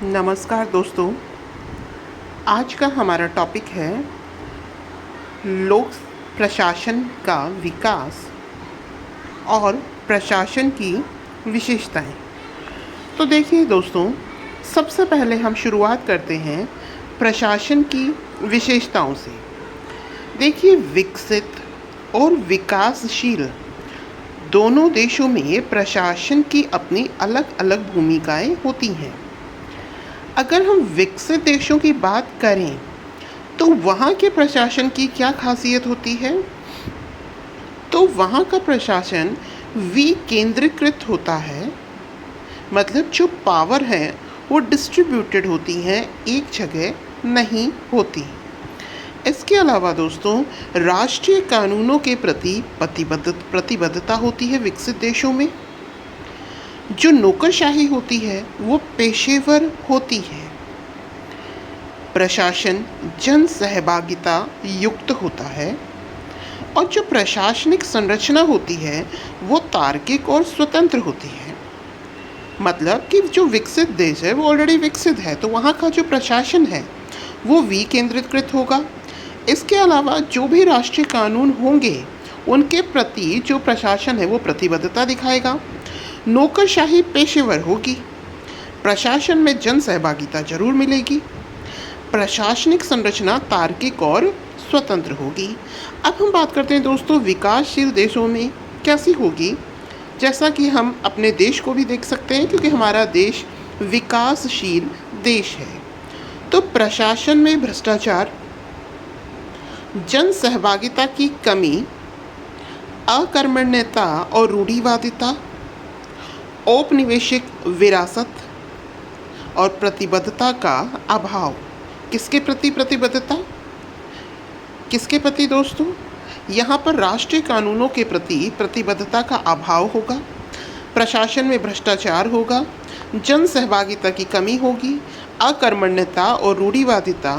नमस्कार दोस्तों। आज का हमारा टॉपिक है लोक प्रशासन का विकास और प्रशासन की विशेषताएं। तो देखिए दोस्तों, सबसे पहले हम शुरुआत करते हैं प्रशासन की विशेषताओं से। देखिए, विकसित और विकासशील दोनों देशों में प्रशासन की अपनी अलग अलग भूमिकाएं होती हैं। अगर हम विकसित देशों की बात करें तो वहाँ के प्रशासन की क्या खासियत होती है? तो वहाँ का प्रशासन विकेंद्रीकृत होता है, मतलब जो पावर है वो डिस्ट्रीब्यूटेड होती हैं, एक जगह नहीं होती। इसके अलावा दोस्तों, राष्ट्रीय कानूनों के प्रति प्रतिबद्धता होती है विकसित देशों में। जो नौकरशाही होती है वो पेशेवर होती है। प्रशासन जन सहभागिता युक्त होता है और जो प्रशासनिक संरचना होती है वो तार्किक और स्वतंत्र होती है। मतलब कि जो विकसित देश है वो ऑलरेडी विकसित है, तो वहाँ का जो प्रशासन है वो विकेंद्रीकृत होगा। इसके अलावा जो भी राष्ट्रीय कानून होंगे उनके प्रति जो प्रशासन है वो प्रतिबद्धता दिखाएगा। नौकरशाही पेशेवर होगी। प्रशासन में जन सहभागिता जरूर मिलेगी। प्रशासनिक संरचना तार्किक और स्वतंत्र होगी। अब हम बात करते हैं दोस्तों, विकासशील देशों में कैसी होगी। जैसा कि हम अपने देश को भी देख सकते हैं, क्योंकि हमारा देश विकासशील देश है। तो प्रशासन में भ्रष्टाचार, जन सहभागिता की कमी, अकर्मण्यता और रूढ़िवादिता, औपनिवेशिक विरासत और प्रतिबद्धता का अभाव। किसके प्रति प्रतिबद्धता? किसके प्रति दोस्तों? यहाँ पर राष्ट्रीय कानूनों के प्रति प्रतिबद्धता का अभाव होगा। प्रशासन में भ्रष्टाचार होगा, जन सहभागिता की कमी होगी, अकर्मण्यता और रूढ़िवादिता,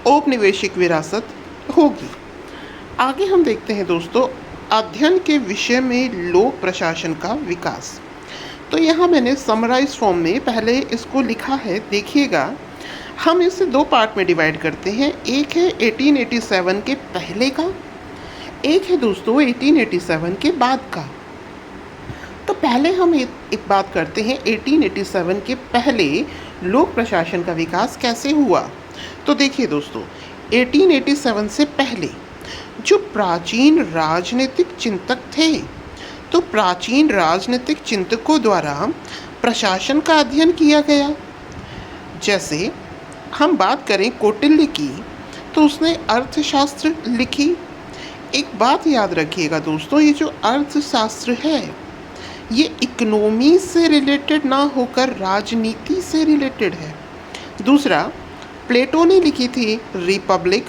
औपनिवेशिक विरासत होगी। आगे हम देखते हैं दोस्तों, अध्ययन के विषय में लोक प्रशासन का विकास। तो यहाँ मैंने समराइज फॉर्म में पहले इसको लिखा है, देखिएगा। हम इसे दो पार्ट में डिवाइड करते हैं। एक है 1887 के पहले का, एक है दोस्तों 1887 के बाद का। तो पहले हम एक बात करते हैं 1887 के पहले लोक प्रशासन का विकास कैसे हुआ। तो देखिए दोस्तों, 1887 से पहले जो प्राचीन राजनीतिक चिंतक थे, तो प्राचीन राजनीतिक चिंतकों द्वारा प्रशासन का अध्ययन किया गया। जैसे हम बात करें कौटिल्य की, तो उसने अर्थशास्त्र लिखी। एक बात याद रखिएगा दोस्तों, ये जो अर्थशास्त्र है ये इकोनॉमी से रिलेटेड ना होकर राजनीति से रिलेटेड है। दूसरा, प्लेटो ने लिखी थी रिपब्लिक,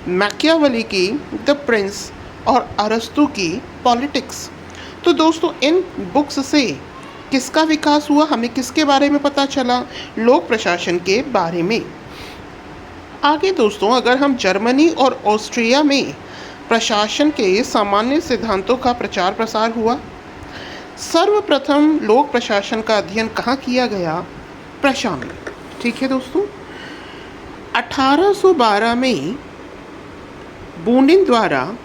मैकियावेली की द प्रिंस और अरस्तु की पॉलिटिक्स। तो दोस्तों, इन बुक्स से किसका विकास हुआ, हमें किसके बारे में पता चला? लोक प्रशासन के बारे में। आगे दोस्तों, अगर हम जर्मनी और ऑस्ट्रिया में प्रशासन के सामान्य सिद्धांतों का प्रचार प्रसार हुआ। सर्वप्रथम लोक प्रशासन का अध्ययन कहाँ किया गया? प्रशा में। ठीक है दोस्तों, 1812 में बूनिन द्वारा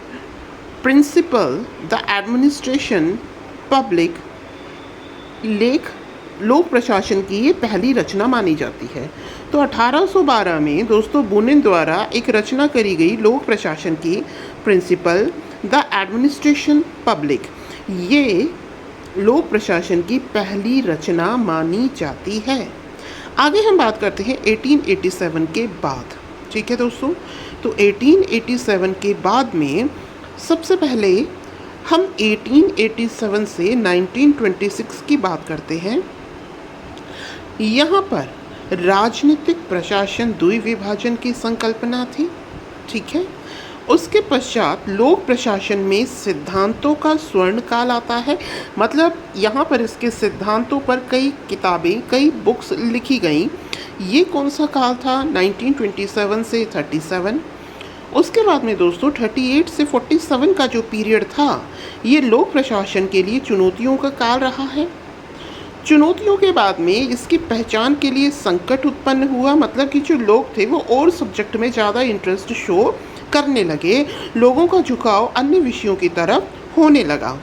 प्रिंसिपल द एडमिनिस्ट्रेशन पब्लिक लेख लोक प्रशासन की ये पहली रचना मानी जाती है। तो 1812 में दोस्तों बूनिन द्वारा एक रचना करी गई लोक प्रशासन की, प्रिंसिपल द एडमिनिस्ट्रेशन पब्लिक। ये लोक प्रशासन की पहली रचना मानी जाती है। आगे हम बात करते हैं 1887 के बाद। ठीक है दोस्तों, तो 1887 के बाद में सबसे पहले हम 1887 से 1926 की बात करते हैं। यहाँ पर राजनीतिक प्रशासन द्विविभाजन की संकल्पना थी। ठीक है, उसके पश्चात लोक प्रशासन में सिद्धांतों का स्वर्ण काल आता है। मतलब यहाँ पर इसके सिद्धांतों पर कई किताबें, कई बुक्स लिखी गई। ये कौन सा काल था? 1927 से 37। उसके बाद में दोस्तों 38 से 47 का जो पीरियड था, ये लोक प्रशासन के लिए चुनौतियों का काल रहा है। चुनौतियों के बाद में इसकी पहचान के लिए संकट उत्पन्न हुआ, मतलब कि जो लोग थे वो और सब्जेक्ट में ज़्यादा इंटरेस्ट शो करने लगे, लोगों का झुकाव अन्य विषयों की तरफ होने लगा।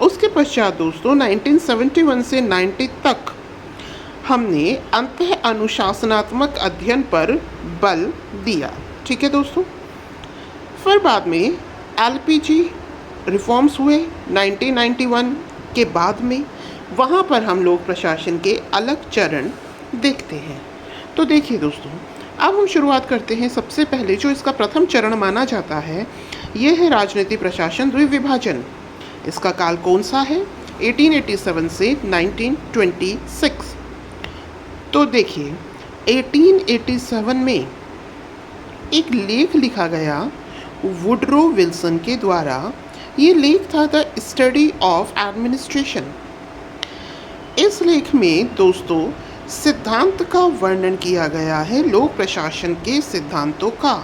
उसके पश्चात दोस्तों 1971 से 90 तक हमने अंतः अनुशासनात्मक अध्ययन पर बल दिया। ठीक है दोस्तों। फिर बाद में एलपीजी रिफॉर्म्स हुए 1991 के बाद में, वहाँ पर हम लोग प्रशासन के अलग चरण देखते हैं। तो देखिए दोस्तों, अब हम शुरुआत करते हैं। सबसे पहले जो इसका प्रथम चरण माना जाता है, ये है राजनीति प्रशासन द्विविभाजन। इसका काल कौन सा है? 1887 से 1926। तो देखिए 1887 में एक लेख लिखा गया वुडरो विल्सन के द्वारा। ये लेख था द स्टडी ऑफ एडमिनिस्ट्रेशन। इस लेख में दोस्तों सिद्धांत का वर्णन किया गया है, लोक प्रशासन के सिद्धांतों का।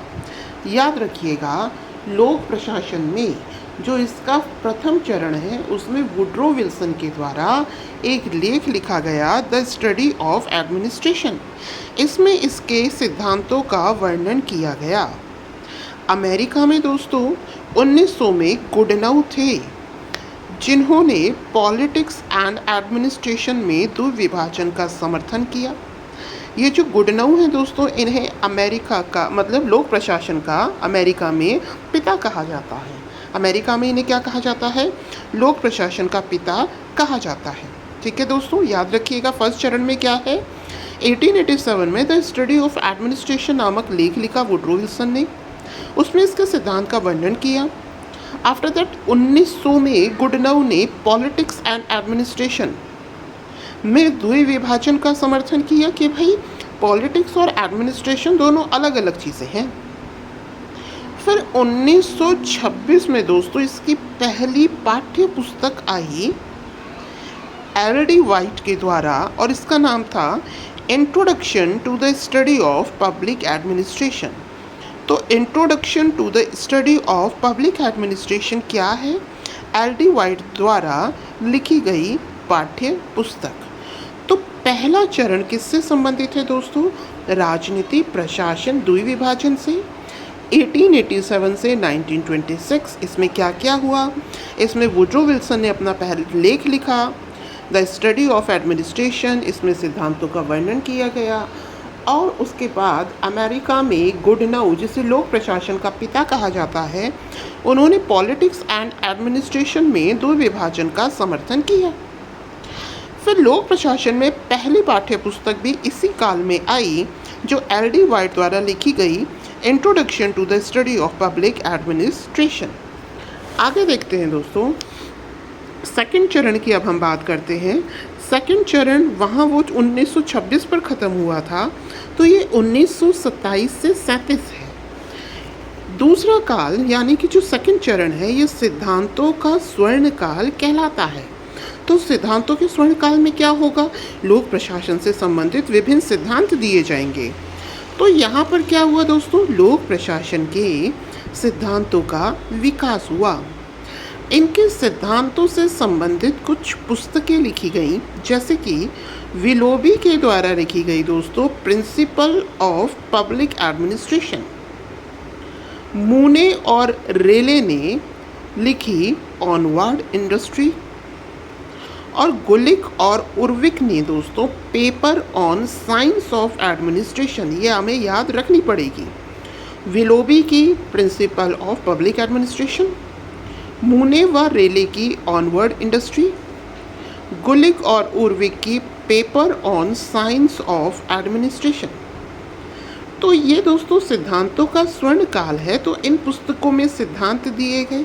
याद रखिएगा, लोक प्रशासन में जो इसका प्रथम चरण है उसमें वुडरो विल्सन के द्वारा एक लेख लिखा गया द स्टडी ऑफ एडमिनिस्ट्रेशन। इसमें इसके सिद्धांतों का वर्णन किया गया। अमेरिका में दोस्तों 1900 में गुडनऊ थे, जिन्होंने पॉलिटिक्स एंड एडमिनिस्ट्रेशन में द्विविभाजन का समर्थन किया। ये जो गुडनऊ है दोस्तों, इन्हें अमेरिका का मतलब लोक प्रशासन का अमेरिका में पिता कहा जाता है। अमेरिका में इन्हें क्या कहा जाता है? लोक प्रशासन का पिता कहा जाता है। ठीक है दोस्तों, याद रखिएगा। फर्स्ट चरण में क्या है? 1887 में द स्टडी ऑफ एडमिनिस्ट्रेशन नामक लेख लिखा वुडरो विल्सन ने, उसमें इसके सिद्धांत का वर्णन किया। आफ्टर दैट 1900 में गुडनऊ ने पॉलिटिक्स एंड एडमिनिस्ट्रेशन में द्विविभाजन का समर्थन किया कि भाई पॉलिटिक्स और एडमिनिस्ट्रेशन दोनों अलग अलग चीज़ें हैं। फिर 1926 में दोस्तों इसकी पहली पाठ्य पुस्तक आई एल.डी. वाइट के द्वारा, और इसका नाम था introduction to the study of public administration. तो introduction to the study of public administration क्या है? एल.डी. वाइट द्वारा लिखी गई पाठ्य पुस्तक। तो पहला चरण किससे संबंधित है दोस्तों? राजनीति प्रशासन द्विविभाजन से। 1887 से 1926 इसमें क्या क्या हुआ? इसमें वुडरो विल्सन ने अपना पहला लेख लिखा द स्टडी ऑफ एडमिनिस्ट्रेशन। इसमें सिद्धांतों का वर्णन किया गया। और उसके बाद अमेरिका में गुडनऊ, जिसे लोक प्रशासन का पिता कहा जाता है, उन्होंने पॉलिटिक्स एंड एडमिनिस्ट्रेशन में द्विविभाजन का समर्थन किया। फिर लोक प्रशासन में पहली पाठ्य पुस्तक भी इसी काल में आई, जो एल.डी. वाइट द्वारा लिखी गई introduction to the study of public administration. आगे देखते हैं दोस्तों, सेकंड चरण की अब हम बात करते हैं। सेकंड चरण वहाँ वो 1926 पर ख़त्म हुआ था, तो ये 1927 से 37 है। दूसरा काल यानी कि जो सेकंड चरण है, ये सिद्धांतों का स्वर्ण काल कहलाता है। तो सिद्धांतों के स्वर्ण काल में क्या होगा? लोक प्रशासन से संबंधित विभिन्न सिद्धांत दिए जाएंगे। तो यहाँ पर क्या हुआ दोस्तों? लोक प्रशासन के सिद्धांतों का विकास हुआ। इनके सिद्धांतों से संबंधित कुछ पुस्तकें लिखी गई, जैसे कि विलोबी के द्वारा लिखी गई दोस्तों प्रिंसिपल ऑफ पब्लिक एडमिनिस्ट्रेशन। मूने और रेले ने लिखी ऑनवर्ड इंडस्ट्री, और गुलिक और उर्विक ने दोस्तों paper on science of administration. ये हमें याद रखनी पड़ेगी। विलोबी की प्रिंसिपल ऑफ पब्लिक एडमिनिस्ट्रेशन, मूने व रेले की ऑनवर्ड इंडस्ट्री, गुलिक और उर्विक की paper on science of administration. तो ये दोस्तों सिद्धांतों का स्वर्ण काल है। तो इन पुस्तकों में सिद्धांत दिए गए।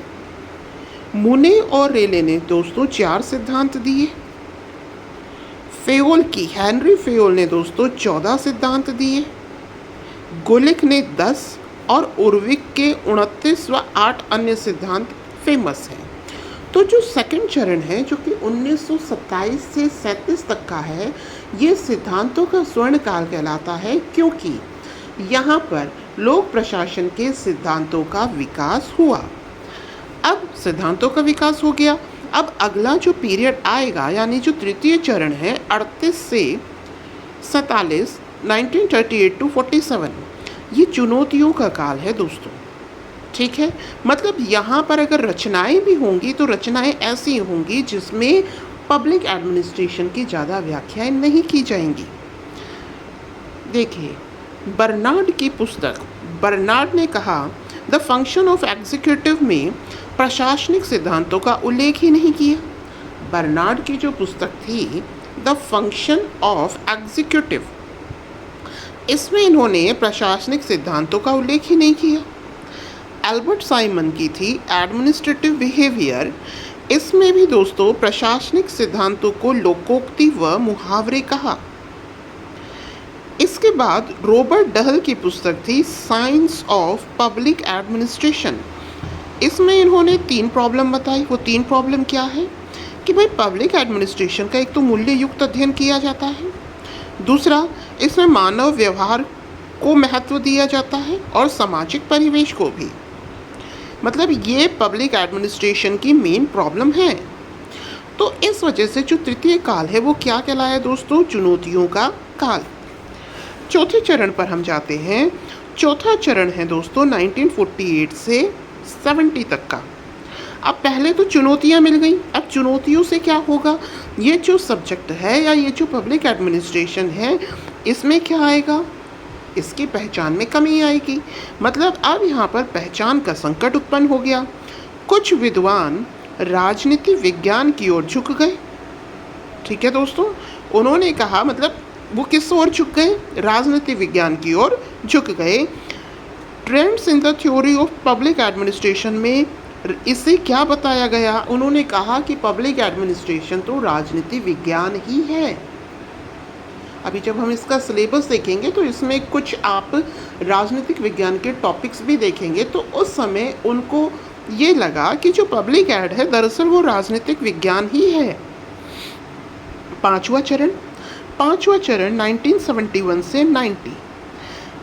मूने और रेले ने दोस्तों 4 सिद्धांत दिए। फेयोल की हेनरी फेयोल ने दोस्तों 14 सिद्धांत दिए। गुलिक ने 10 और उर्विक के 29 व 8 अन्य सिद्धांत फेमस हैं। तो जो सेकंड चरण है, जो कि 1927 से 37 तक का है, ये सिद्धांतों का स्वर्ण काल कहलाता है, क्योंकि यहाँ पर लोक प्रशासन के सिद्धांतों का विकास हुआ। अब सिद्धांतों का विकास हो गया, अब अगला जो पीरियड आएगा यानी जो तृतीय चरण है 38 से 47, 1938 टू 47, ये चुनौतियों का काल है दोस्तों। ठीक है, मतलब यहाँ पर अगर रचनाएं भी होंगी तो रचनाएं ऐसी होंगी जिसमें पब्लिक एडमिनिस्ट्रेशन की ज़्यादा व्याख्याएं नहीं की जाएंगी। देखिए, बर्नार्ड की पुस्तक, बर्नार्ड ने कहा द फंक्शन ऑफ एग्जीक्यूटिव में प्रशासनिक सिद्धांतों का उल्लेख ही नहीं किया। बर्नार्ड की जो पुस्तक थी द फंक्शन ऑफ एग्जीक्यूटिव, इसमें इन्होंने प्रशासनिक सिद्धांतों का उल्लेख ही नहीं किया। एल्बर्ट साइमन की थी एडमिनिस्ट्रेटिव बिहेवियर, इसमें भी दोस्तों प्रशासनिक सिद्धांतों को लोकोक्ति व मुहावरे कहा। इसके बाद रॉबर्ट डहल की पुस्तक थी साइंस ऑफ पब्लिक एडमिनिस्ट्रेशन, इसमें इन्होंने 3 प्रॉब्लम बताई। वो 3 प्रॉब्लम क्या है कि भाई पब्लिक एडमिनिस्ट्रेशन का एक तो मूल्य युक्त अध्ययन किया जाता है, दूसरा इसमें मानव व्यवहार को महत्व दिया जाता है और सामाजिक परिवेश को भी। मतलब ये पब्लिक एडमिनिस्ट्रेशन की मेन प्रॉब्लम है। तो इस वजह से जो तृतीय काल है वो क्या कहलाया दोस्तों? चुनौतियों का काल। चौथे चरण पर हम जाते हैं। चौथा चरण है दोस्तों 1948 से 70 तक का। अब पहले तो चुनौतियां मिल गई, अब चुनौतियों से क्या होगा? ये जो सब्जेक्ट है या ये जो पब्लिक एडमिनिस्ट्रेशन है इसमें क्या आएगा? इसकी पहचान में कमी आएगी। मतलब अब यहाँ पर पहचान का संकट उत्पन्न हो गया। कुछ विद्वान राजनीति विज्ञान की ओर झुक गए। ठीक है दोस्तों, उन्होंने कहा मतलब वो किस ओर झुक गए? राजनीति विज्ञान की ओर झुक गए। Trends in the theory of public administration में इसे क्या बताया गया? उन्होंने कहा कि पब्लिक एडमिनिस्ट्रेशन तो राजनीति विज्ञान ही है। अभी जब हम इसका सिलेबस देखेंगे तो इसमें कुछ आप राजनीतिक विज्ञान के टॉपिक्स भी देखेंगे, तो उस समय उनको ये लगा कि जो पब्लिक एड है दरअसल वो राजनीतिक विज्ञान ही है। पांचवा चरण 1971 से 90,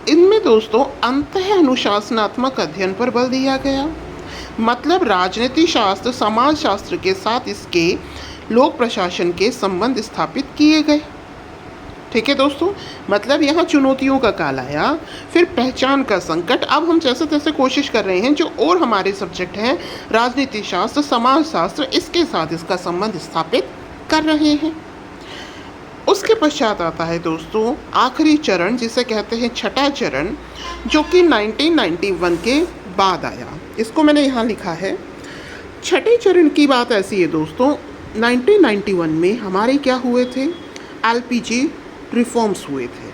इनमें दोस्तों अंतः अनुशासनात्मक अध्ययन पर बल दिया गया। मतलब राजनीति शास्त्र समाज शास्त्र के साथ इसके लोक प्रशासन के संबंध स्थापित किए गए। ठीक है दोस्तों, मतलब यहाँ चुनौतियों का काल आया, फिर पहचान का संकट। अब हम जैसे तैसे कोशिश कर रहे हैं जो और हमारे सब्जेक्ट हैं राजनीति शास्त्र समाज शास्त्र, इसके साथ इसका संबंध स्थापित कर रहे हैं। उसके पश्चात आता है दोस्तों आखिरी चरण जिसे कहते हैं छठा चरण, जो कि 1991 के बाद आया। इसको मैंने यहाँ लिखा है। छठे चरण की बात ऐसी है दोस्तों, 1991 में हमारे क्या हुए थे? एलपीजी रिफॉर्म्स हुए थे।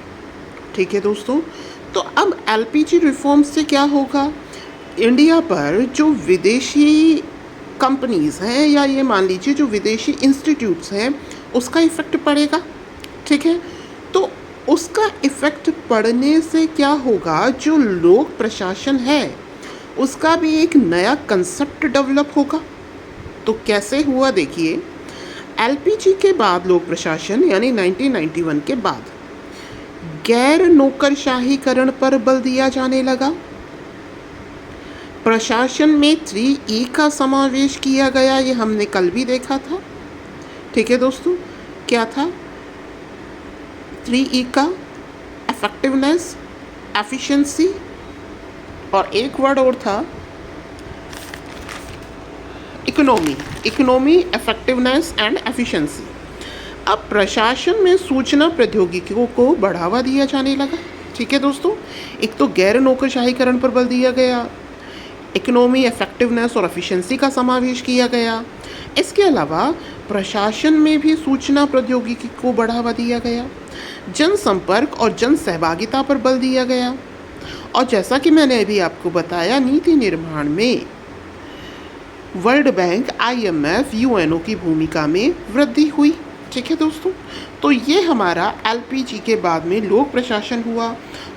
ठीक है दोस्तों, तो अब एलपीजी रिफॉर्म्स से क्या होगा? इंडिया पर जो विदेशी कंपनीज़ हैं या ये मान लीजिए जो विदेशी इंस्टीट्यूट्स हैं उसका इफ़ेक्ट पड़ेगा। ठीक है, तो उसका इफ़ेक्ट पड़ने से क्या होगा? जो लोक प्रशासन है उसका भी एक नया कंसेप्ट डेवलप होगा। तो कैसे हुआ देखिए, एलपीजी के बाद लोक प्रशासन यानी 1991 के बाद गैर नौकरशाहीकरण पर बल दिया जाने लगा। प्रशासन में 3E का समावेश किया गया, ये हमने कल भी देखा था। ठीक है दोस्तों, क्या था? 3E का इफेक्टिवनेस, एफिशिएंसी और एक वर्ड और था इकोनॉमी, इफेक्टिवनेस एंड एफिशिएंसी। अब प्रशासन में सूचना प्रौद्योगिकियों को बढ़ावा दिया जाने लगा। ठीक है दोस्तों, एक तो गैर नौकरशाहीकरण पर बल दिया गया, इकोनॉमी, इफेक्टिवनेस और एफिशिएंसी का समावेश किया गया। इसके अलावा प्रशासन में भी सूचना प्रौद्योगिकी को बढ़ावा दिया गया, जनसंपर्क और जन सहभागिता पर बल दिया गया। और जैसा कि मैंने अभी आपको बताया, नीति निर्माण में वर्ल्ड बैंक, IMF, UNO की भूमिका में वृद्धि हुई। ठीक है दोस्तों, तो ये हमारा एलपीजी के बाद में लोक प्रशासन हुआ।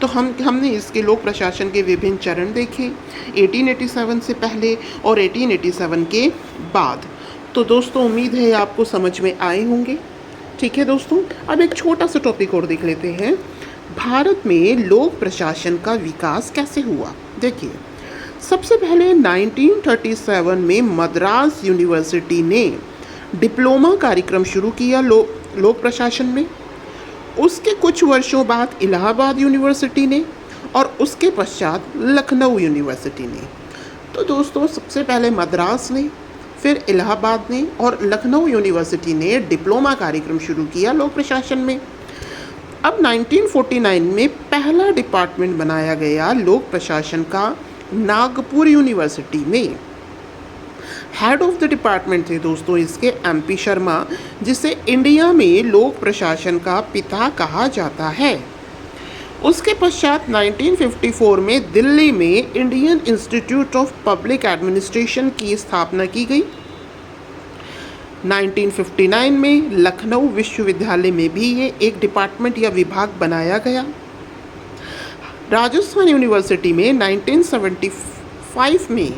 तो हमने इसके लोक प्रशासन के विभिन्न चरण देखे, 1887 से पहले और 1887 के बाद। तो दोस्तों उम्मीद है आपको समझ में आए होंगे। ठीक है दोस्तों, अब एक छोटा सा टॉपिक और देख लेते हैं, भारत में लोक प्रशासन का विकास कैसे हुआ। देखिए, सबसे पहले 1937 में मद्रास यूनिवर्सिटी ने डिप्लोमा कार्यक्रम शुरू किया लोक प्रशासन में। उसके कुछ वर्षों बाद इलाहाबाद यूनिवर्सिटी ने और उसके पश्चात लखनऊ यूनिवर्सिटी ने। तो दोस्तों सबसे पहले मद्रास ने, फिर इलाहाबाद ने और लखनऊ यूनिवर्सिटी ने डिप्लोमा कार्यक्रम शुरू किया लोक प्रशासन में। अब 1949 में पहला डिपार्टमेंट बनाया गया लोक प्रशासन का नागपुर यूनिवर्सिटी में। हेड ऑफ द डिपार्टमेंट थे दोस्तों इसके MP शर्मा, जिसे इंडिया में लोक प्रशासन का पिता कहा जाता है। उसके पश्चात 1954 में दिल्ली में Indian institute of public administration की स्थापना की गई। 1959 में लखनऊ विश्वविद्यालय में भी ये एक डिपार्टमेंट या विभाग बनाया गया। राजस्थान यूनिवर्सिटी में 1975 में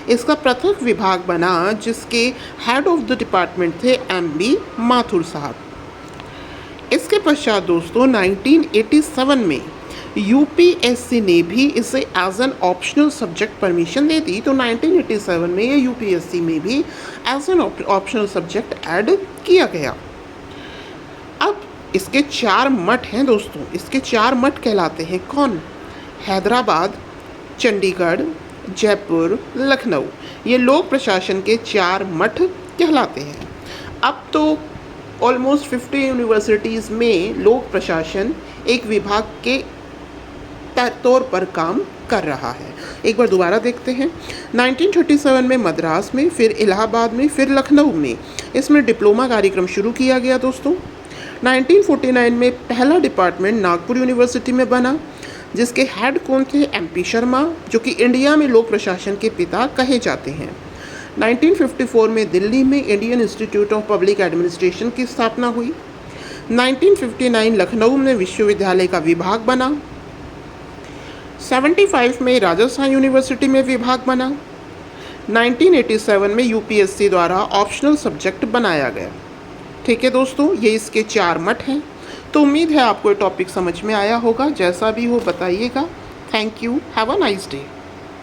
इसका पृथक विभाग बना, जिसके हेड ऑफ द डिपार्टमेंट थे MB माथुर साहब। इसके पश्चात दोस्तों 1987 में UPSC ने भी इसे as an optional subject permission दे दी। तो 1987 में ये UPSC में भी as an optional subject add किया गया। अब इसके 4 मठ हैं दोस्तों, इसके 4 मठ कहलाते हैं कौन? हैदराबाद, चंडीगढ़, जयपुर, लखनऊ। ये लोक प्रशासन के 4 मठ कहलाते हैं। अब तो ऑलमोस्ट 50 यूनिवर्सिटीज़ में लोक प्रशासन एक विभाग के तौर पर काम कर रहा है। एक बार दोबारा देखते हैं। 1937 में मद्रास में, फिर इलाहाबाद में, फिर लखनऊ में इसमें डिप्लोमा कार्यक्रम शुरू किया गया दोस्तों। 1949 में पहला डिपार्टमेंट नागपुर यूनिवर्सिटी में बना, जिसके हेड कौन थे? MP शर्मा, जो कि इंडिया में लोक प्रशासन के पिता कहे जाते हैं। 1954 में दिल्ली में Indian institute of public administration की स्थापना हुई। 1959 लखनऊ में विश्वविद्यालय का विभाग बना। 75 में राजस्थान यूनिवर्सिटी में विभाग बना। 1987 में UPSC द्वारा ऑप्शनल सब्जेक्ट बनाया गया। ठीक है दोस्तों, ये इसके 4 मठ हैं। तो उम्मीद है आपको ये टॉपिक समझ में आया होगा। जैसा भी हो बताइएगा। Thank you. Have a nice day.